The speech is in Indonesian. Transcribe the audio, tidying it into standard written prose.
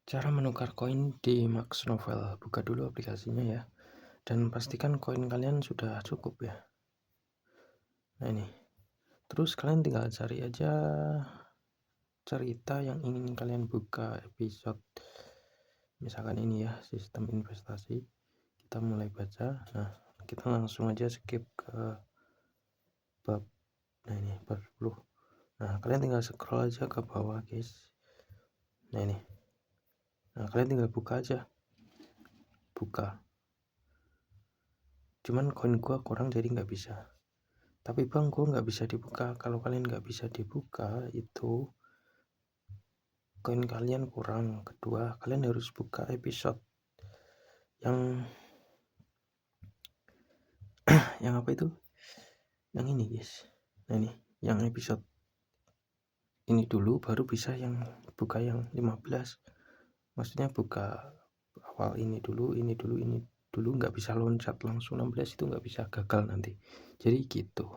Cara menukar koin di Max Novel, buka dulu aplikasinya ya, dan pastikan koin kalian sudah cukup ya. Nah ini, terus kalian tinggal cari aja cerita yang ingin kalian buka episode. Misalkan ini ya, sistem investasi. Kita mulai baca. Nah, kita langsung aja skip ke bab. Nah ini bab 10. Nah, kalian tinggal scroll aja ke bawah guys. Nah ini. Nah, kalian tinggal buka aja. Buka. Cuman koin gua kurang jadi nggak bisa. Tapi bang, gua nggak bisa dibuka. Kalau kalian nggak bisa dibuka, itu koin kalian kurang. Kedua, kalian harus buka episode yang apa itu? Yang ini guys. Nah ini, yang episode ini dulu baru bisa yang buka yang 15. Maksudnya buka awal ini dulu, ini dulu, nggak bisa loncat langsung 16, itu nggak bisa, gagal nanti. Jadi gitu.